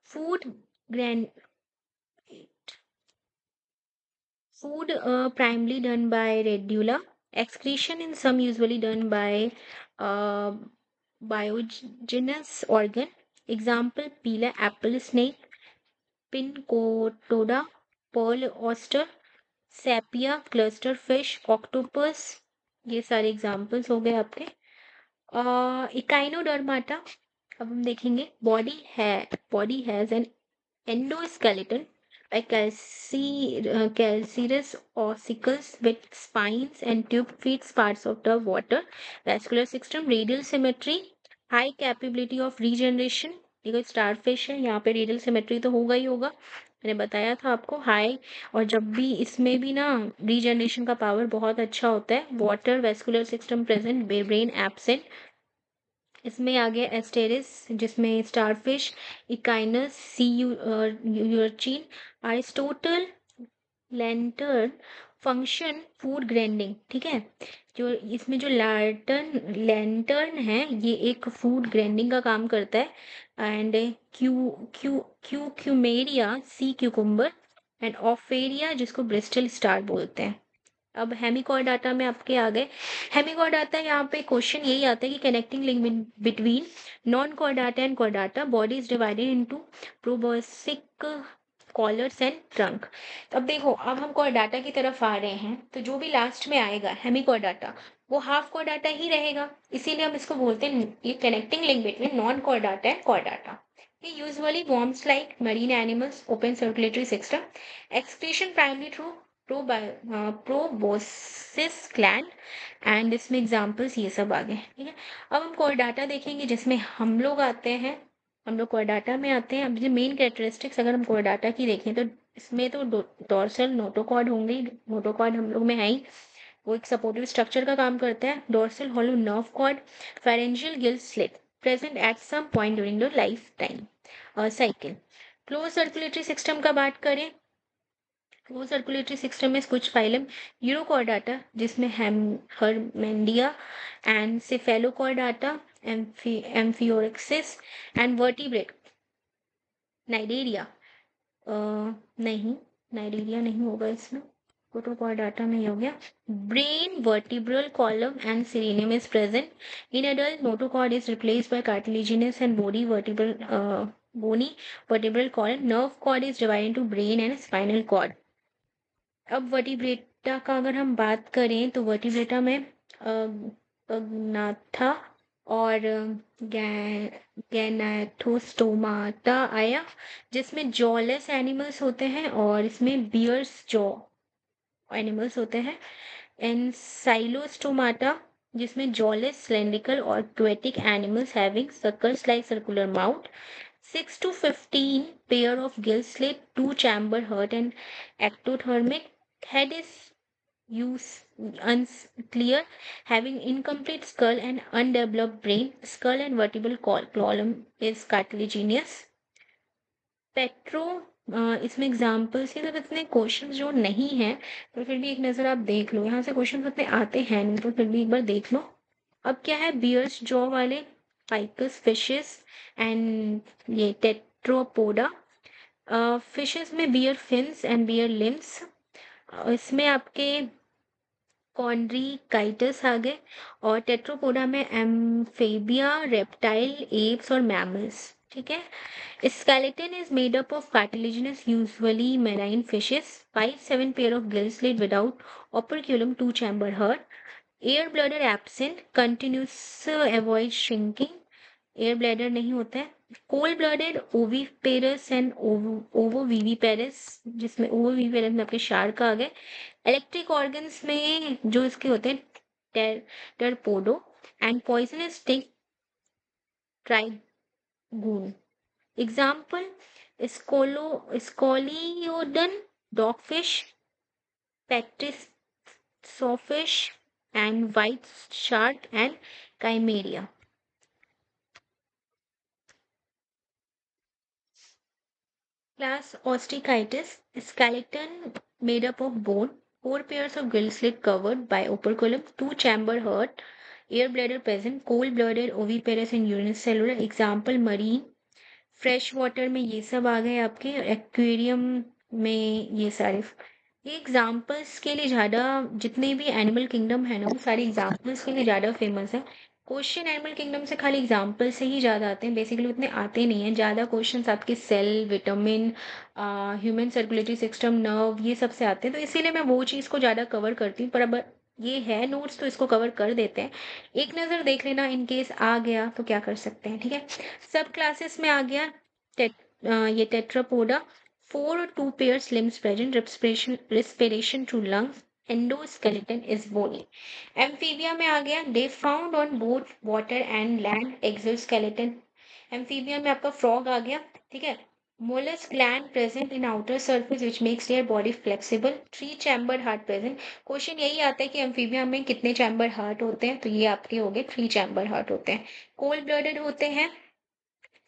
Food grand Food primarily done by radula. Excretion in some usually done by uh, biogenous organ. Example: pila, apple snake, pincotoda, pearl oyster, sapia, cluster fish, octopus। ये सारे एग्जाम्पल्स हो गए आपके। इकाइनोडर्माटा, अब हम देखेंगे body has an endoskeleton like calcareous ossicles with spines and tube feeds parts of the water. Vascular system, radial symmetry, high capability of regeneration। देखो star fish है, यहाँ पे रेडियल सिमेट्री तो होगा ही होगा, मैंने बताया था आपको हाई। और जब भी इसमें भी ना रीजनरेशन का पावर बहुत अच्छा होता है। Water, vascular system present, brain absent. इसमें आ गया एस्टेरिस जिसमें starfish, echinus, sea urchin, Aristotle, lantern, function food grinding. ठीक है। जो इसमें जो लैंटर्न है ये एक फूड ग्राइंडिंग का काम करता है। एंड क्यू क्यू क्यू cucumaria, sea cucumber, and ophiura जिसको ब्रिस्टल स्टार बोलते हैं। अब हेमिकॉर्डाटा में आपके आ गए। हेमिकॉर्डाटा, यहाँ पे क्वेश्चन यही आता है कि connecting link between non chordata and chordata, body is divided into proboscis collars and trunk. अब देखो, अब हम कॉर्डाटा की तरफ आ रहे हैं तो जो भी लास्ट में आएगा हेमिकॉर्डाटा वो हाफ कॉर्डाटा ही रहेगा, इसीलिए हम इसको बोलते हैं ये connecting link between non chordata and chordata. ये usually worms like marine animals, open circulatory system. Excretion primary through proboscis gland. And इसमें एग्जांपल्स ये सब आ गए। ठीक है। अब हम कोर्डाटा देखेंगे जिसमें हम लोग आते हैं, हम लोग कोर्डाटा में आते हैं। अब जो मेन कैरेक्टरिस्टिक्स अगर हम कोर्डाटा की देखें तो इसमें तो डोर्सल नोटोकॉर्ड होंगे ही, नोटोकॉर्ड हम लोग में है ही, वो एक सपोर्टिव स्ट्रक्चर का काम करता है। Dorsal hollow nerve cord, pharyngeal gill slit present at some point during the life time cycle. Closed circulatory system का बात करें, वो सर्कुलेटरी सिस्टम में कुछ फाइलम यूरोकॉर्डाटा जिसमें हरमेंडिया and cephalochordata, amphioxus and vertebrate. Cnidaria नहीं, नाइडेरिया नहीं होगा इसमें, प्रोटोकॉर्डाटा में ही हो गया। Brain, vertebral column and cranium is present in adult. Notochord is replaced by cartilaginous and bony vertebral column. Nerve cord is divided into brain and spinal cord. अब vertebrata का अगर हम बात करें तो वर्टिब्रेटा में नाथा और गैनाथोस्टोमाटा आया जिसमें जॉलेस एनिमल्स होते हैं और इसमें बियर्स जॉ एनिमल्स होते हैं। एनसाइलोस्टोमाटा जिसमें जॉलेस सिलेंड्रिकल और aquatic animals having suckers like circular mouth. 6 to 15 pair of gill slit, 2 chamber heart and ectothermic. Head is use unclear, having incomplete skull and undeveloped brain. Skull and vertebral column is cartilaginous. Petro इसमें examples ये सब इतने questions जो नहीं है, तो फिर भी एक नज़र आप देख लो। यहाँ से क्वेश्चंस इतने आते हैं नहीं, तो फिर भी एक बार देख लो। अब क्या है, बियर्स जॉ वाले फाइकस फिशेस एंड ये टेट्रोपोडा। फिशेस में bear fins and bear limbs. इसमें आपके कॉन्ड्रीकाइटस आ गए। और टेट्रोपोडा में एम्फेबिया, रेप्टाइल, एप्स और मैमल्स। ठीक है। Skeleton is made up of cartilaginous, usually marine fishes, 5-7 pair of gill slit without operculum, 2-chamber heart. Air bladder absent, continuous, avoid shrinking. Air bladder नहीं होता है। Cold blooded oviparous and ovoviviparous, जिसमें ovoviviparous में आपके shark आ गए। Electric organs में जो इसके होते हैं torpedo and poisonous sting trygon. Example scoliodon, dogfish, पेट्रिस sawfish and white shark and chimera. Class Osteichthyes, skeleton made up of bone, 4 pairs of gill slit covered by operculum, 2-chamber heart, air bladder present, cold-blooded oviparous and unicellular. Example marine, fresh water में ये सब आ गए आपके, aquarium में ये सारे। ये examples के लिए ज़्यादा, जितने भी एनिमल किंगडम है ना, वो सारे एग्जाम्पल्स के लिए ज़्यादा फेमस है। क्वेश्चन एनिमल किंगडम से खाली एग्जाम्पल से ही ज़्यादा आते हैं, बेसिकली उतने आते नहीं हैं। ज़्यादा क्वेश्चंस आपके cell, vitamin, human circulatory system, nerve, ये सब से आते हैं, तो इसीलिए मैं वो चीज़ को ज़्यादा कवर करती हूँ। पर अब ये है नोट्स, तो इसको कवर कर देते हैं। एक नज़र देख लेना, इन केस आ गया तो क्या कर सकते हैं। ठीक है। सब क्लासेस में आ गया ये Tetrapoda, 4 or 2 pairs limbs present, respiration through lungs, endoskeleton is bony. Amphibia में आ गया, they found on both water and land, exoskeleton। Amphibia में आपका फ्रॉग आ गया। ठीक है। mollusk gland present in outer surface which makes their body flexible, 3-chambered heart present। Question यही आता है कि एम्फीबिया में कितने चैम्बर हार्ट होते हैं, तो ये आपके हो गए 3 चैम्बर हार्ट होते हैं। कोल्ड ब्लडेड होते हैं,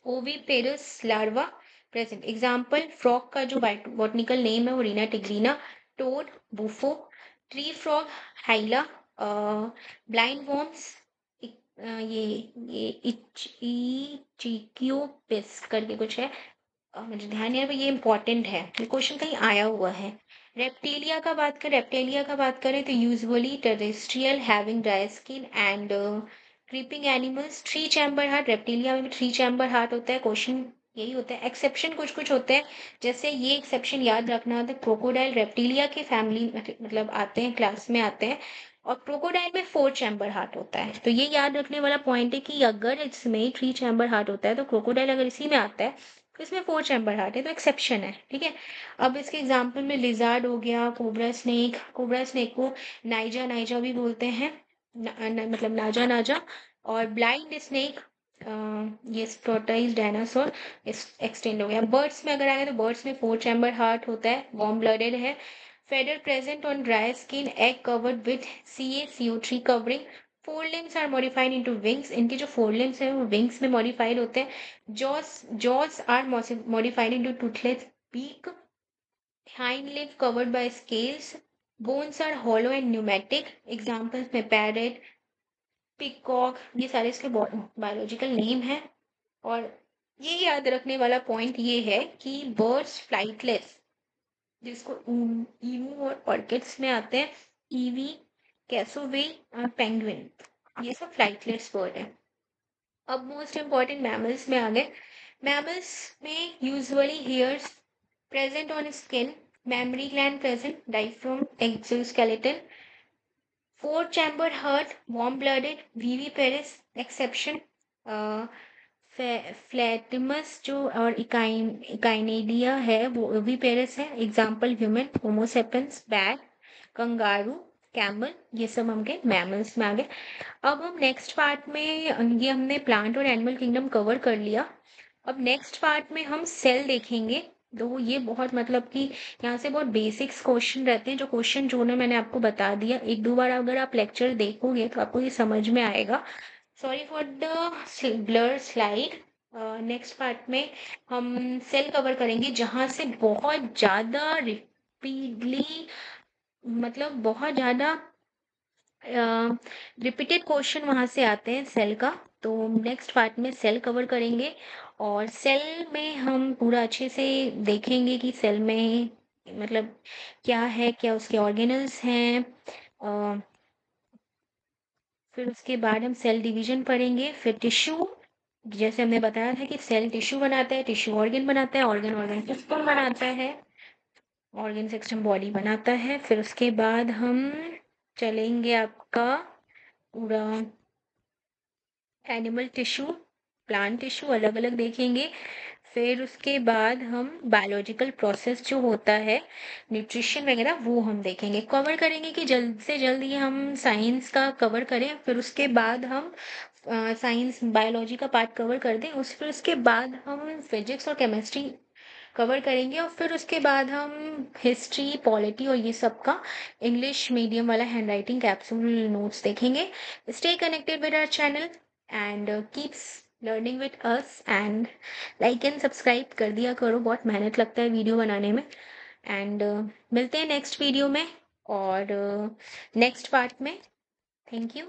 oviparous larva present. Example frog का जो बॉटनिकल नेम है वो rana tigrina, toad bufo, tree frog hyla, blind worms, ये इचिकियोपिस करके कुछ है, मुझे ध्यान नहीं है, पर ये इंपॉर्टेंट है, ये क्वेश्चन कहीं आया हुआ है। रेप्टेलिया का बात करें तो usually terrestrial, having dry skin and creeping animals. 3 chamber heart, Reptilia में भी 3 चैम्बर हार्ट होता है। क्वेश्चन यही होता है। एक्सेप्शन कुछ कुछ होते हैं, जैसे ये एक्सेप्शन याद रखना था, क्रोकोडाइल रेप्टिलिया के फैमिली मतलब आते हैं, क्लास में आते हैं। और क्रोकोडाइल में 4 चैम्बर हार्ट होता है, तो ये याद रखने वाला पॉइंट है कि अगर इसमें 3 चैम्बर हार्ट होता है, तो क्रोकोडाइल अगर इसी में आता है तो इसमें 4 चैम्बर हार्ट है, तो एक्सेप्शन है। ठीक है। अब इसके एग्जाम्पल में लिजार्ड हो गया, कोबरा स्नेक को नाइजा नाइजा भी बोलते हैं, मतलब नाजा नाजा। और ब्लाइंड स्नेक, ये टॉर्टोइज डायनासोर एक्सटेंड हो गया। बर्ड्स में अगर आए तो बर्ड्स में 4 चैम्बर हार्ट होता है, वार्म ब्लडेड है। Feather present on dry skin, egg covered with CaCO3 covering. Four limbs are modified into wings, इनके जो फोर लिम्स है वो विंग्स में मॉडिफाइड होते हैं। Jaws are modified into toothless beak. Hind limb covered by scales. Bones are hollow and pneumatic. Examples में parrot, peacock, ये सारे इसके बायोलॉजिकल नेम है। और ये याद रखने वाला पॉइंट ये है कि बर्ड्स फ्लाइटलेस, जिसको ईमू और ऑर्किड्स में आते हैं, ईवी, कैसोवे और पेंगुइन, ये सब फ्लाइटलेस बर्ड है। अब मोस्ट इंपॉर्टेंट मैमल्स में आ गए। मैमल्स में usually hairs present on skin, mammary gland present, diaphragm, exoskeleton, 4 chamber heart, warm blooded, viviparous exception, platypus जो और इकाइनेडिया है वो विविपेरस है। Example human, homo sapiens, bat, kangaroo, camel, ये सब हम गए मैमल्स में आ गए। अब हम नेक्स्ट पार्ट में, ये हमने प्लांट और एनिमल किंगडम कवर कर लिया। अब नेक्स्ट पार्ट में हम सेल देखेंगे। तो ये बहुत मतलब कि यहाँ से बहुत बेसिक्स क्वेश्चन रहते हैं, जो क्वेश्चन जो ना मैंने आपको बता दिया, एक दो बार अगर आप लेक्चर देखोगे तो आपको ये समझ में आएगा। Sorry for the blur slide. Next part में हम सेल कवर करेंगे जहां से बहुत ज्यादा रिपीटली, मतलब बहुत ज्यादा रिपीटेड क्वेश्चन वहां से आते हैं सेल का। तो नेक्स्ट पार्ट में सेल कवर करेंगे, और सेल में हम पूरा अच्छे से देखेंगे कि सेल में मतलब क्या है, क्या उसके ऑर्गेनल्स हैं। फिर उसके बाद हम सेल डिवीजन पढ़ेंगे, फिर टिश्यू। जैसे हमने बताया था कि सेल टिश्यू बनाता है, टिश्यू ऑर्गन बनाता है, ऑर्गन ऑर्गन सिस्टम बनाता है, ऑर्गन सिस्टम बॉडी बनाता है। फिर उसके बाद हम चलेंगे आपका पूरा एनिमल टिश्यू, प्लांट टिश्यू अलग अलग देखेंगे। फिर उसके बाद हम बायोलॉजिकल प्रोसेस जो होता है, न्यूट्रिशन वगैरह, वो हम देखेंगे, कवर करेंगे कि जल्द से जल्द ये हम साइंस का कवर करें। फिर उसके बाद हम साइंस बायोलॉजी का पार्ट कवर कर दें, फिर उसके बाद हम फिजिक्स और केमिस्ट्री कवर करेंगे, और फिर उसके बाद हम हिस्ट्री पॉलिटी और ये सब का इंग्लिश मीडियम वाला हैंड राइटिंग कैप्सूल नोट्स देखेंगे। Stay connected with our channel and keeps learning with us, and like and subscribe कर दिया करो, बहुत मेहनत लगता है वीडियो बनाने में। एंड मिलते हैं नेक्स्ट वीडियो में और नेक्स्ट पार्ट में। Thank you.